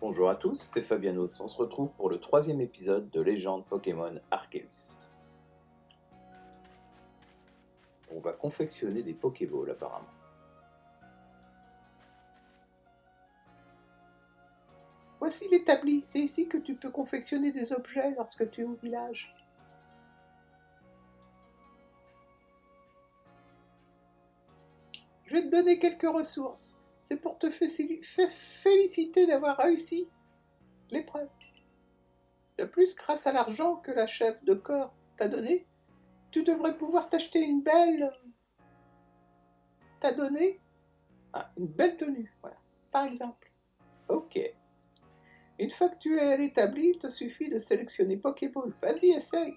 Bonjour à tous, c'est Fabianos. On se retrouve pour le troisième épisode de Légende Pokémon Arceus. On va confectionner des Pokéballs apparemment. Voici l'établi, c'est ici que tu peux confectionner des objets lorsque tu es au village. Je vais te donner quelques ressources. C'est pour te féliciter d'avoir réussi l'épreuve. De plus, grâce à l'argent que la chef de corps t'a donné, tu devrais pouvoir t'acheter une belle... une belle tenue, voilà, par exemple. Ok. Une fois que tu es à l'établi, il te suffit de sélectionner Pokéball. Vas-y, essaye.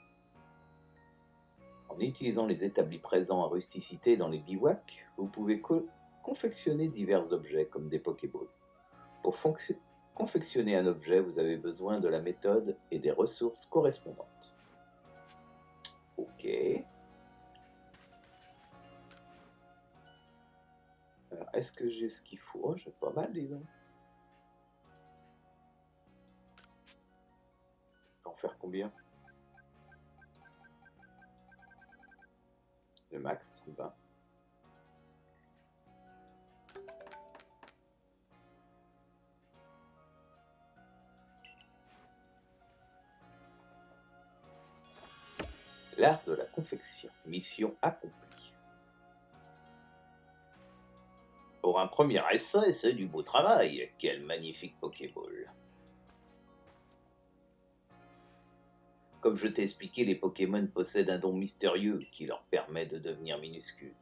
En utilisant les établis présents à rusticité dans les bivouacs, vous pouvez confectionner divers objets comme des Pokéballs. Pour confectionner un objet, vous avez besoin de la méthode et des ressources correspondantes. Ok. Alors, est-ce que j'ai ce qu'il faut? Oh, j'ai pas mal, dis donc. Je peux en faire combien? Le max, 20. L'art de la confection. Mission accomplie. Pour un premier essai, c'est du beau travail. Quel magnifique Pokéball. Comme je t'ai expliqué, les Pokémon possèdent un don mystérieux qui leur permet de devenir minuscules.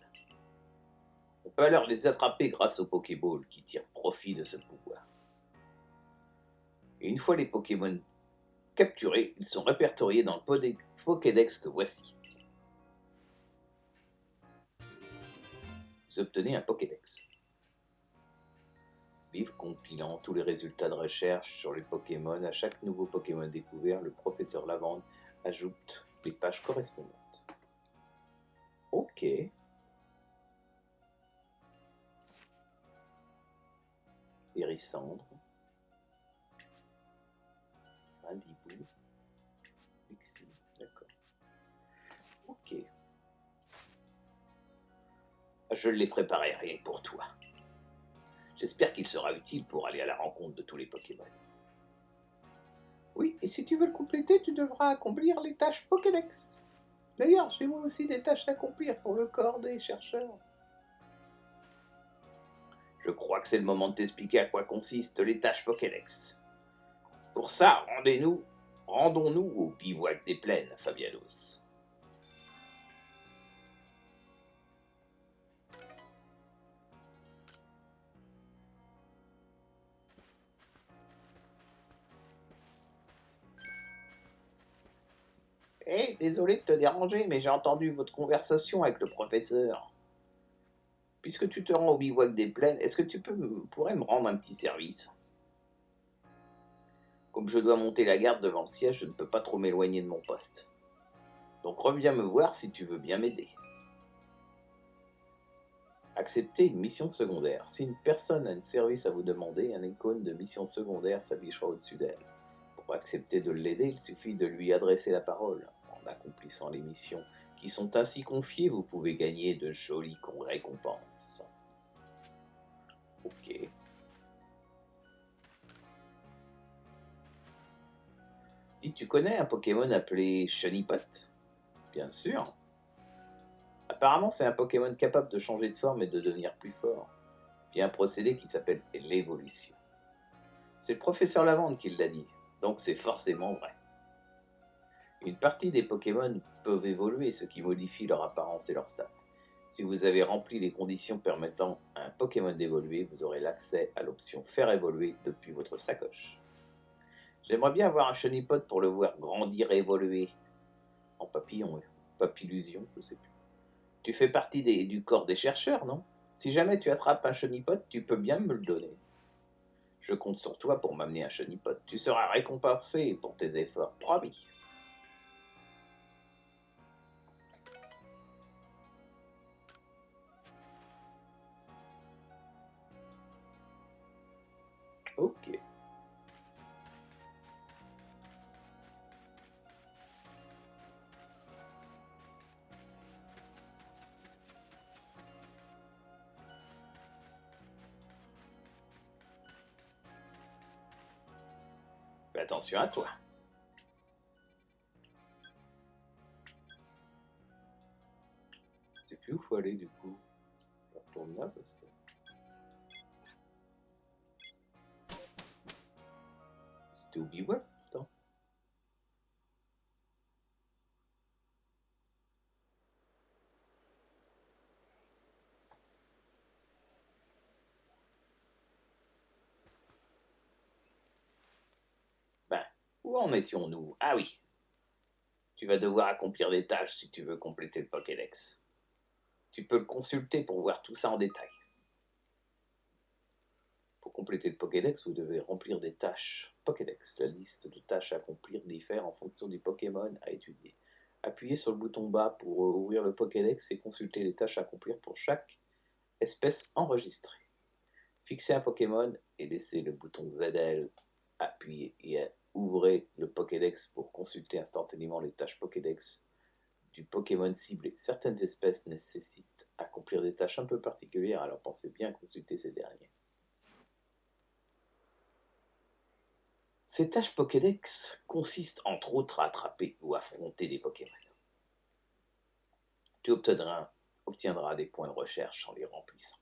On peut alors les attraper grâce aux Pokéballs qui tirent profit de ce pouvoir. Et une fois les Pokémon capturés, ils sont répertoriés dans le Pokédex que voici. Vous obtenez un Pokédex. Livre compilant tous les résultats de recherche sur les Pokémon. À chaque nouveau Pokémon découvert, le professeur Lavande ajoute les pages correspondantes. Ok. Hérissandre. Rindibou. Pixie. D'accord. Ok. Je l'ai préparé rien que pour toi. J'espère qu'il sera utile pour aller à la rencontre de tous les Pokémon. Oui, et si tu veux le compléter, tu devras accomplir les tâches Pokédex. D'ailleurs, j'ai moi aussi des tâches à accomplir pour le corps des chercheurs. Je crois que c'est le moment de t'expliquer à quoi consistent les tâches Pokédex. Pour ça, rendons-nous au bivouac des plaines, Fabianos. Désolé de te déranger, mais j'ai entendu votre conversation avec le professeur. Puisque tu te rends au bivouac des plaines, est-ce que tu pourrais me rendre un petit service? Comme je dois monter la garde devant le siège, je ne peux pas trop m'éloigner de mon poste. Donc reviens me voir si tu veux bien m'aider. Accepter une mission secondaire. Si une personne a un service à vous demander, un icône de mission secondaire s'affichera au-dessus d'elle. Pour accepter de l'aider, il suffit de lui adresser la parole. En accomplissant les missions qui sont ainsi confiées, vous pouvez gagner de jolies récompenses. Ok. Et tu connais un Pokémon appelé Shunnypot? Bien sûr. Apparemment, c'est un Pokémon capable de changer de forme et de devenir plus fort, via un procédé qui s'appelle l'évolution. C'est le professeur Lavande qui l'a dit, donc c'est forcément vrai. Une partie des Pokémon peuvent évoluer, ce qui modifie leur apparence et leur stats. Si vous avez rempli les conditions permettant à un Pokémon d'évoluer, vous aurez l'accès à l'option Faire évoluer depuis votre sacoche. J'aimerais bien avoir un Shunnypot pour le voir grandir et évoluer. En papillon, papillusion, je sais plus. Tu fais partie du corps des chercheurs, non? Si jamais tu attrapes un Shunnypot, tu peux bien me le donner. Je compte sur toi pour m'amener un Shunnypot. Tu seras récompensé pour tes efforts, promis. Ok. Fais attention à toi. Je sais plus où faut aller du coup. Je retourne là parce que... C'était au bivouac, pourtant. Ben, où en étions-nous? Ah oui, tu vas devoir accomplir des tâches si tu veux compléter le Pokédex. Tu peux le consulter pour voir tout ça en détail. Pour compléter le Pokédex, vous devez remplir des tâches. Pokédex, la liste de tâches à accomplir diffère en fonction du Pokémon à étudier. Appuyez sur le bouton bas pour ouvrir le Pokédex et consulter les tâches à accomplir pour chaque espèce enregistrée. Fixez un Pokémon et laissez le bouton ZL appuyé et ouvrez le Pokédex pour consulter instantanément les tâches Pokédex du Pokémon ciblé. Certaines espèces nécessitent accomplir des tâches un peu particulières, alors pensez bien à consulter ces derniers. Ces tâches Pokédex consistent entre autres à attraper ou affronter des Pokémon. Tu obtiendras des points de recherche en les remplissant.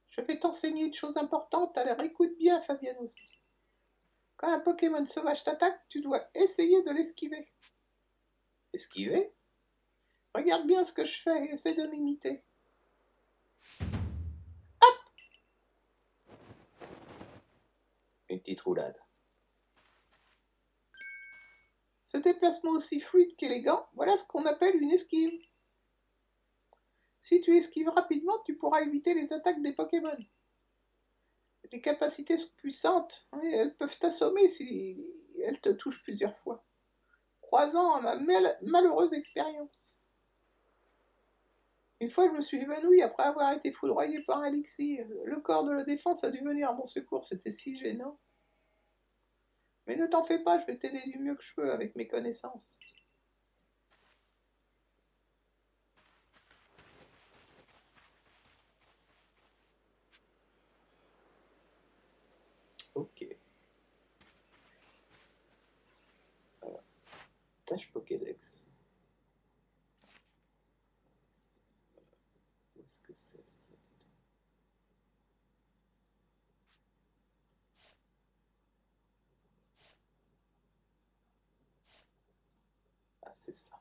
Je vais t'enseigner une chose importante, alors écoute bien, Fabianus. Quand un Pokémon sauvage t'attaque, tu dois essayer de l'esquiver. Esquiver? Regarde bien ce que je fais et essaie de m'imiter. Une petite roulade. Ce déplacement aussi fluide qu'élégant, voilà ce qu'on appelle une esquive. Si tu esquives rapidement, tu pourras éviter les attaques des Pokémon. Les capacités sont puissantes et elles peuvent t'assommer si elles te touchent plusieurs fois. Croisant à ma malheureuse expérience. Une fois, je me suis évanoui après avoir été foudroyé par un elixir. Le corps de la défense a dû venir à mon secours, c'était si gênant. Mais ne t'en fais pas, je vais t'aider du mieux que je peux avec mes connaissances. Ok. Voilà. Tâche Pokédex. Où est-ce que c'est ça? Ah, c'est ça.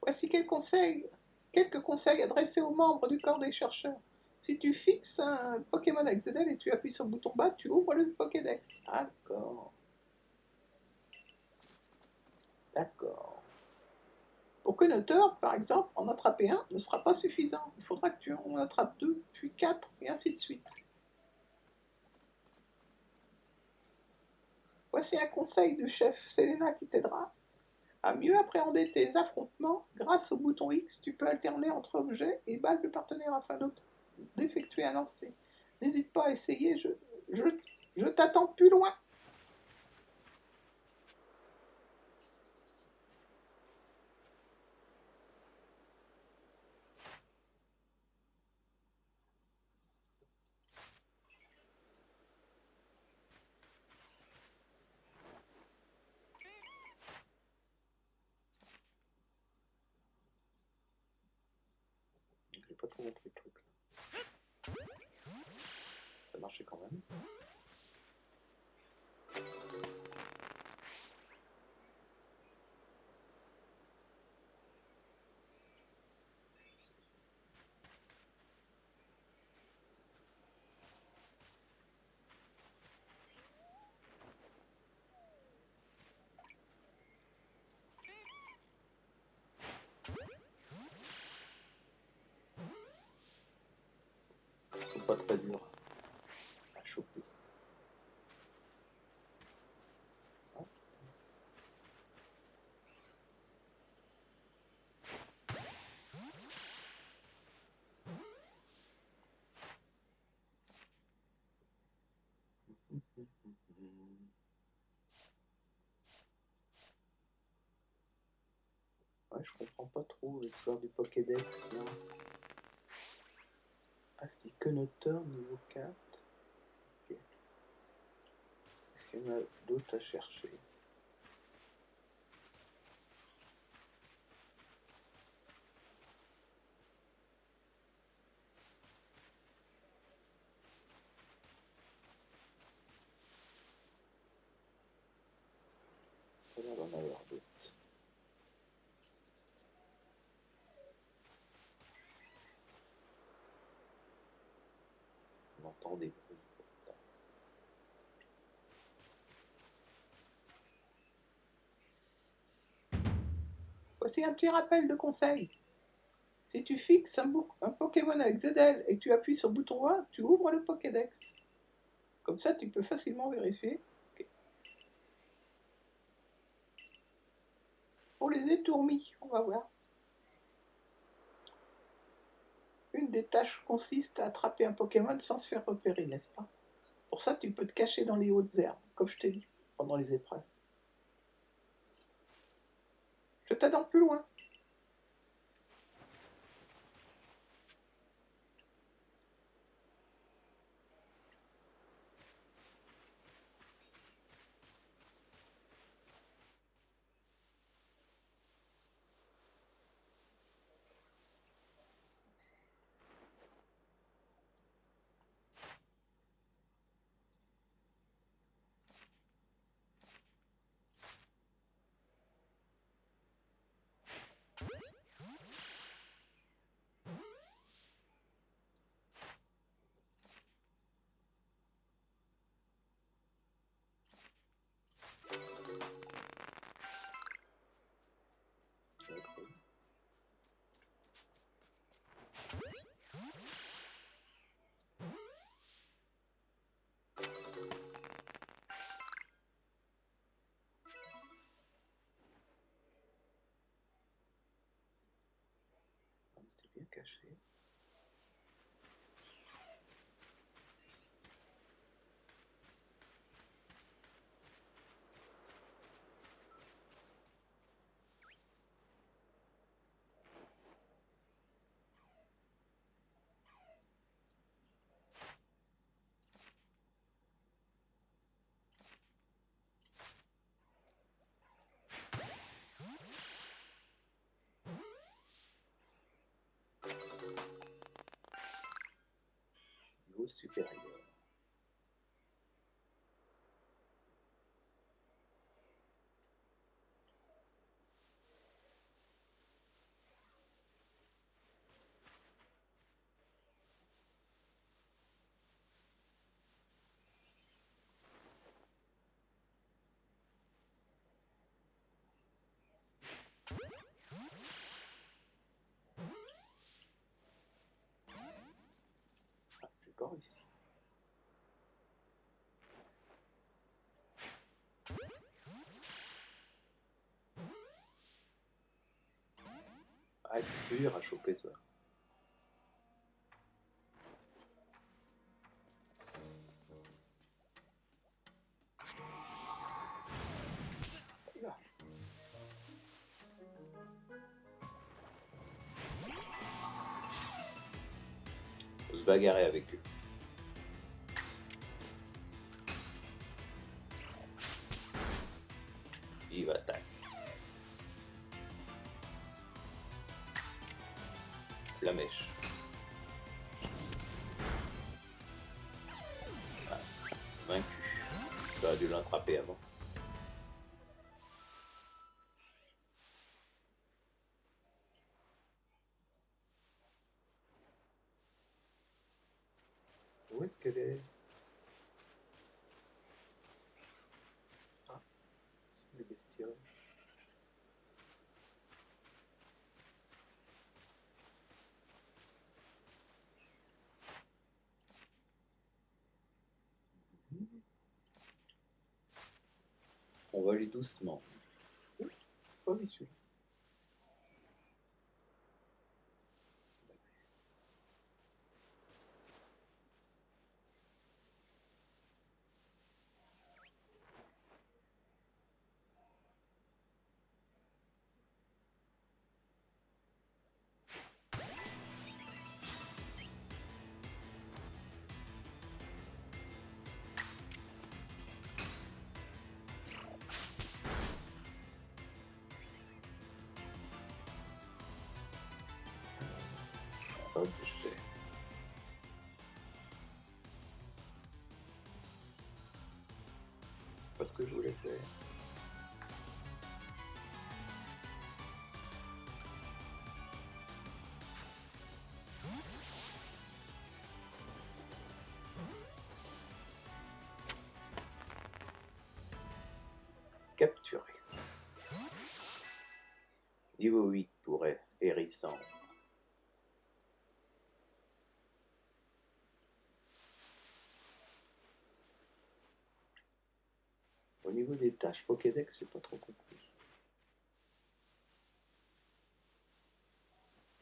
Voici quelques conseils adressés aux membres du corps des chercheurs. Si tu fixes un Pokémon avec ZL et tu appuies sur le bouton bas, tu ouvres le Pokédex. Ah, d'accord. D'accord. Pour que Noteur, par exemple, en attraper un ne sera pas suffisant. Il faudra que tu en attrapes 2, puis 4, et ainsi de suite. Voici un conseil du chef Selena qui t'aidera à mieux appréhender tes affrontements. Grâce au bouton X, tu peux alterner entre objets et balles de partenaire afin d'effectuer un lancer. N'hésite pas à essayer, je t'attends plus loin. J'ai pas trop compris le truc. Ça marchait quand même. Ils sont pas très durs à choper. Ouais, je comprends pas trop l'histoire du Pokédex, là. Ah, c'est Connoteur niveau 4. Ok. Est-ce qu'il y en a d'autres à chercher? Il y a l'air d'en avoir d'autres. On entend des bruits pourtant. Voici un petit rappel de conseil. Si tu fixes un Pokémon avec ZL et que tu appuies sur le bouton A, tu ouvres le Pokédex. Comme ça, tu peux facilement vérifier. Okay. Pour les étourmis, on va voir. Une des tâches consiste à attraper un Pokémon sans se faire repérer, n'est-ce pas? Pour ça, tu peux te cacher dans les hautes herbes, comme je t'ai dit, pendant les épreuves. Je t'attends plus loin. C'est bien caché. Niveau supérieur. Ah, j'ai pas réussi. Ah, c'est dur à choper ça. Là. Faut se bagarrer avec eux. Il va attaquer. La mèche. Ah, vaincu. J'aurais dû l'attraper avant. Où est-ce qu'elle est? Ah, ce sont les bestioles. On va aller doucement. Oui, pas vu celui-là. Objet. C'est pas ce que je voulais faire. Capturé. Niveau 8 pour Hérissant. Au niveau des tâches Pokédex, j'ai pas trop compris.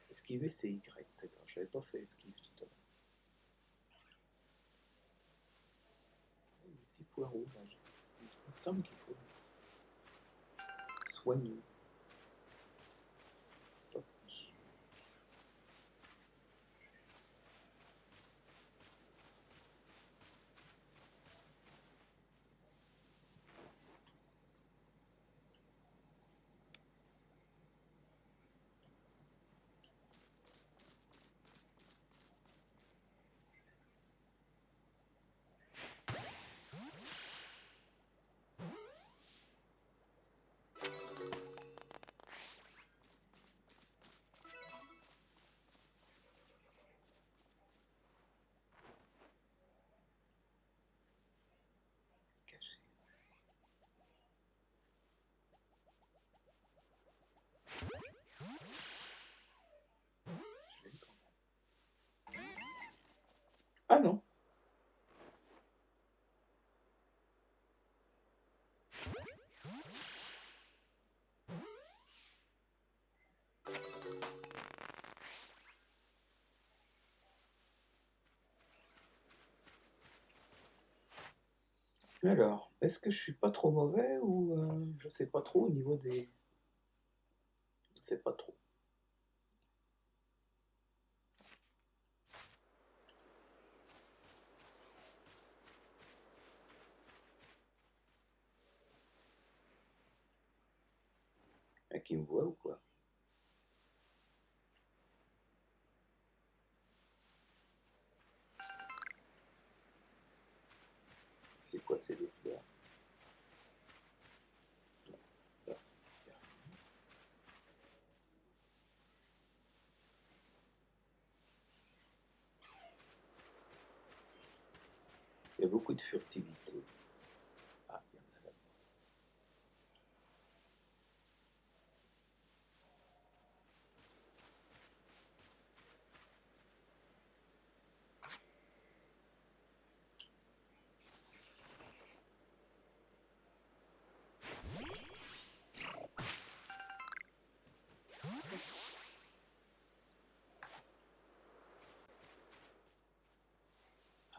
Esquiver, c'est Y, d'accord. J'avais pas fait esquive tout à l'heure. Le petit poireau, là. Il me semble qu'il faut soigner. Pas pris. Caché. Je l'ai quand même. Ah non. Alors, est-ce que je suis pas trop mauvais ou je sais pas trop au niveau des... Je sais pas trop. Qui me voit ou quoi? C'est quoi, c'est des fleurs? Non, ça, y a rien. Il y a beaucoup de furtivité. Ah, il y en a là-bas.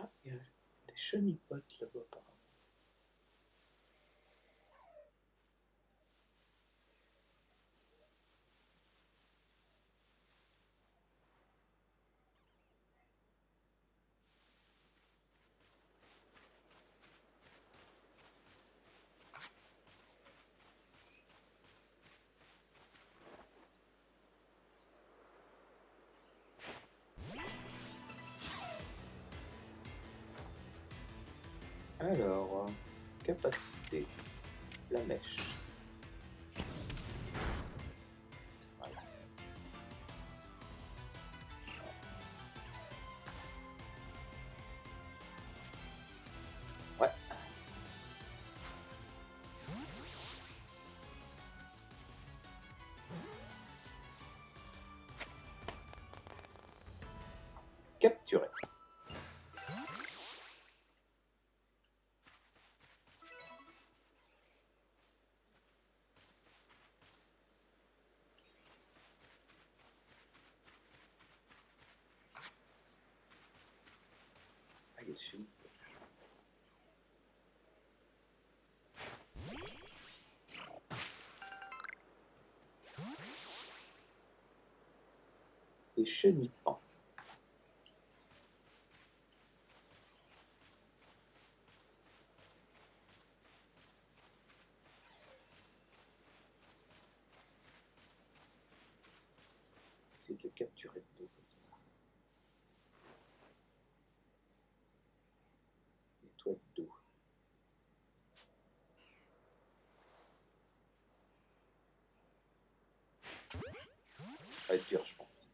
Ah, il y a des chenipotes là-bas, apparemment. Alors, capacité, la mèche. Voilà. Ouais. Capturé. Ah, il y a des chenipotes. Des chenipans. Essayer de le capturer de dos comme ça. va être dur, je pense.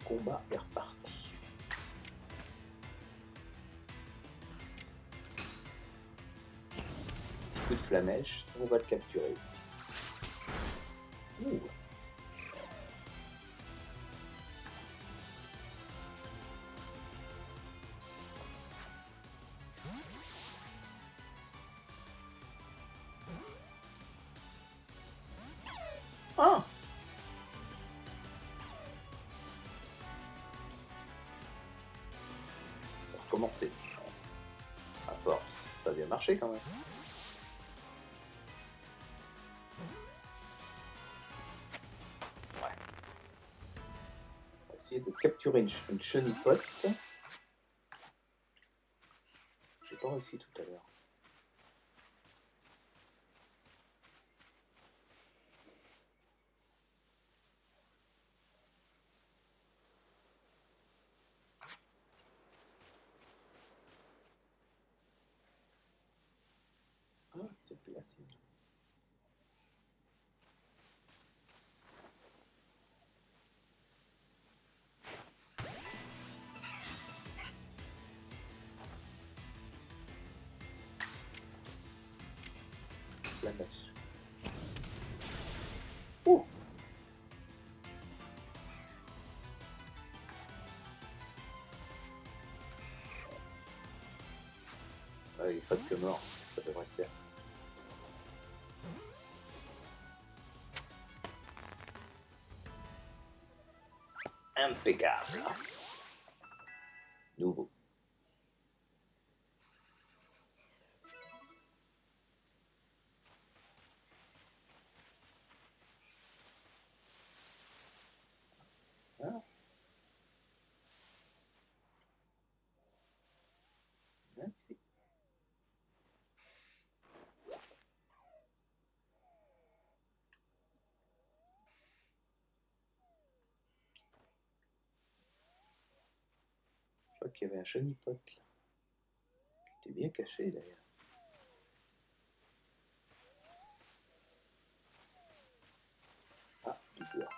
Combat est reparti. Coup de flamèche, on va le capturer ici. Ouh. Ah! On va recommencer. À force, ça a bien marché quand même. Ouais. On va essayer de capturer une chenipote. J'ai pas réussi tout à l'heure. Ah, c'est placé. Flamèche. Ouh! Ah, il est presque mort. Ça devrait le faire. Impeccable. Nouveau. Ah. Merci. Je crois qu'il y avait un chenipote là. Qui était bien caché d'ailleurs. Ah, du beurre.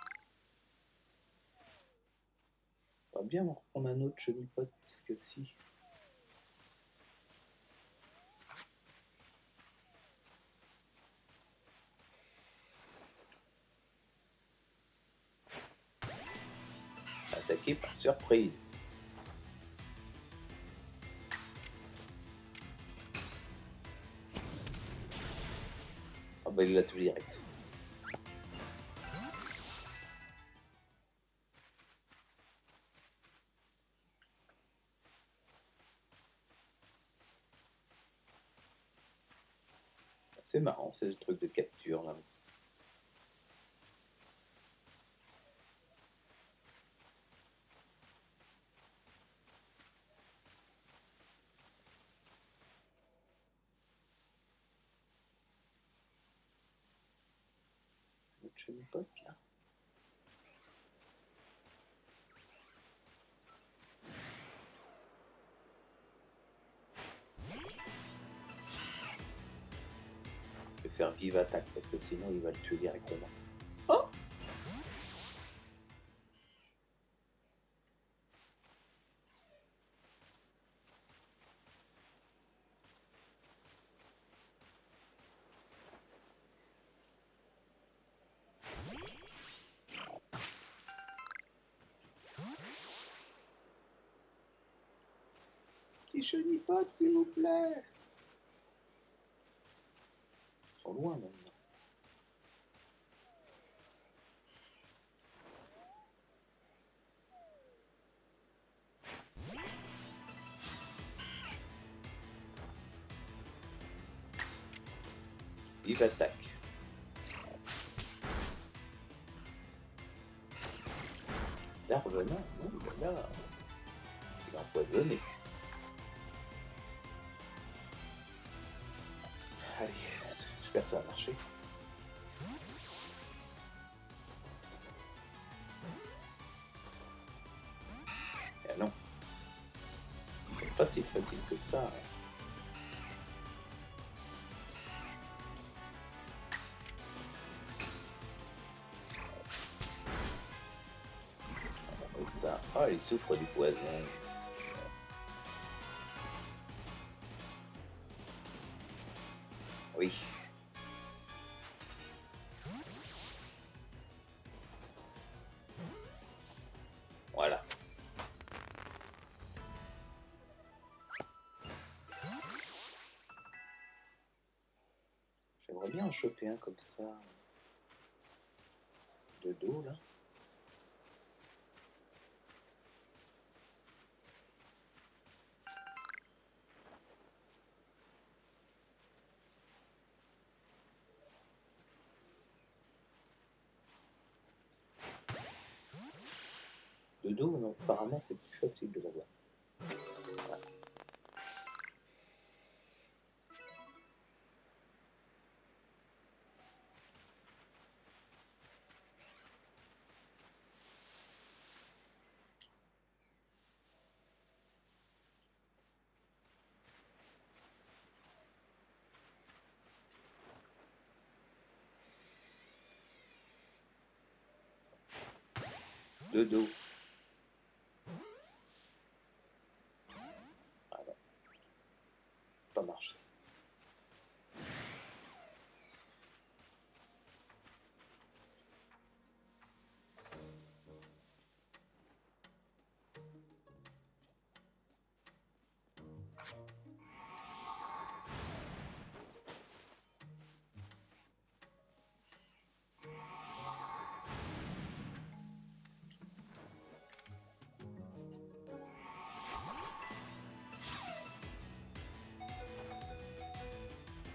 On va bien en reprendre un autre chenipote, puisque si. Attaqué par surprise. Ah bah il l'a tout direct. C'est marrant, c'est le truc de capture là. Notre chenipote là. Je vais faire vive attaque parce que sinon il va le tuer directement. petit chenipote, s'il vous plaît. Ils sont loin maintenant. Vive attaque. L'arbre non, là, il est empoisonné. Allez, j'espère que ça va marcher. Ah non, c'est pas si facile que ça. Avec ça, ah, il souffre du poison. Oui. Voilà. J'aimerais bien en choper un comme ça. De dos, là. De dos, non, apparemment, c'est plus facile de l'avoir. Voilà. De dos. Ah non, pas marché.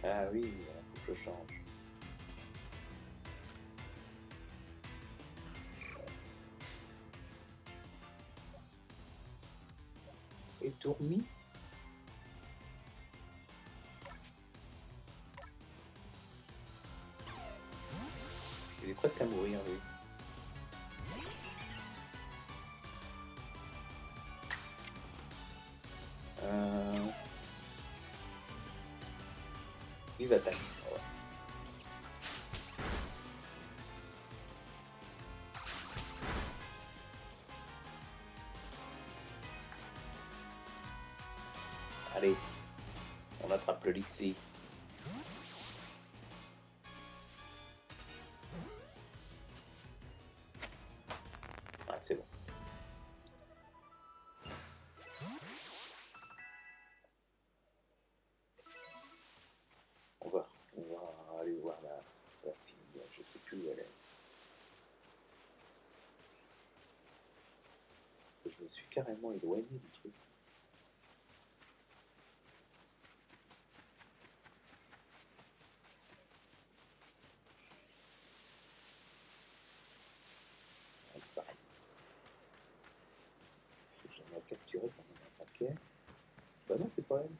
Ah oui, il faut que je change. Et tourmis. Il est presque à mourir, lui. Vive attaque. Ouais. Allez, on attrape le Lixi. Ah, c'est bon. On va aller voir la fille. Je sais plus où elle est. Je me suis carrément éloigné du truc. Pareil. J'en ai capturé quand même un paquet. Bah non, c'est pas elle.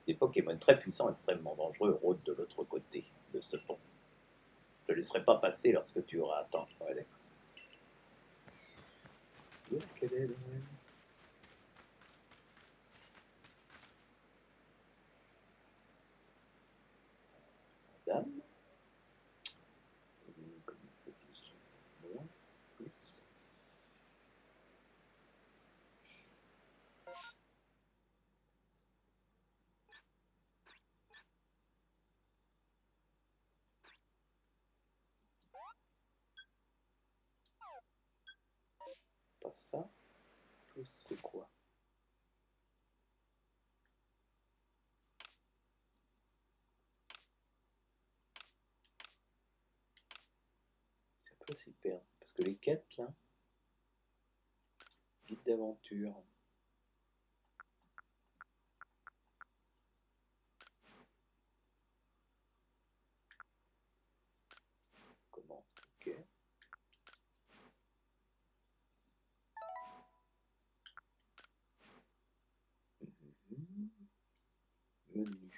Des Pokémon très puissants, extrêmement dangereux, rôdent de l'autre côté de ce pont. Je ne te laisserai pas passer lorsque tu auras à attendre. Ouais, d'accord. Où est-ce qu'elle est, Noël? Madame? Comme petit moins, plus. Pas ça. Plus, c'est quoi? C'est pas s'y perdre. Parce que les quêtes, là, guide d'aventure. Comment? Ok. Mhm. Menu.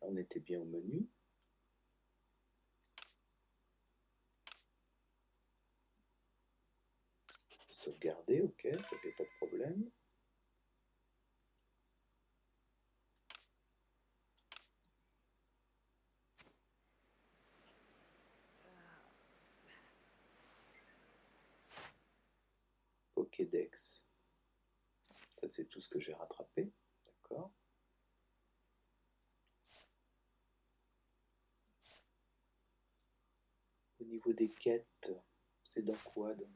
Là, on était bien au menu. Sauvegarder, ok, ça fait pas de problème. Pokédex. Ça, c'est tout ce que j'ai rattrapé. D'accord. Au niveau des quêtes, c'est dans quoi donc?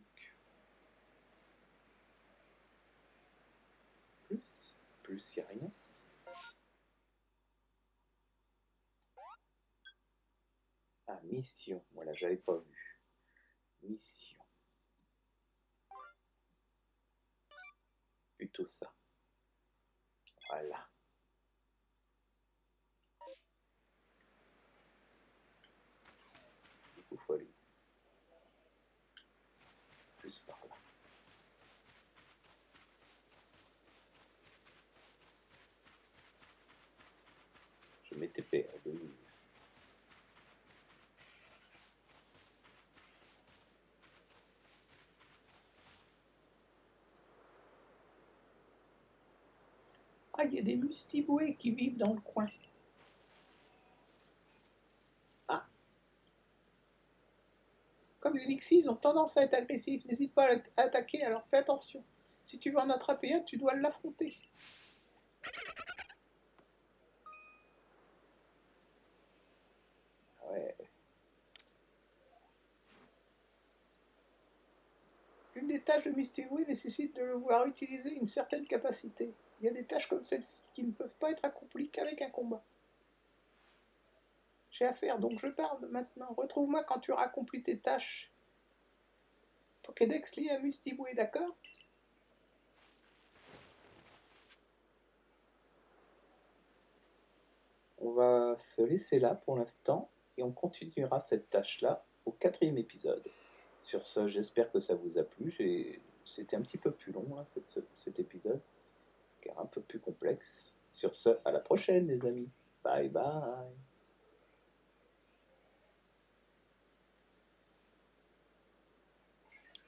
Plus, il n'y a rien. Ah, mission. Voilà, j'avais pas vu. Mission. Plutôt ça. Voilà. Du coup, faut aller plus par là. Je m'étais perdu. Ah, il y a des mustiboués qui vivent dans le coin. Ah, comme les Lixies ont tendance à être agressifs, n'hésite pas à attaquer, alors fais attention. Si tu veux en attraper un, tu dois l'affronter. Ouais. L'une des tâches de Mustiboué nécessite de le voir utiliser une certaine capacité. Il y a des tâches comme celle-ci qui ne peuvent pas être accomplies qu'avec un combat. J'ai affaire, donc je parle maintenant. Retrouve-moi quand tu auras accompli tes tâches. Pokédex lié à Mustiboué, d'accord? On va se laisser là pour l'instant et on continuera cette tâche-là au 4e épisode. Sur ce, j'espère que ça vous a plu. C'était un petit peu plus long hein, cet épisode, car un peu plus complexe. Sur ce, à la prochaine les amis. Bye bye.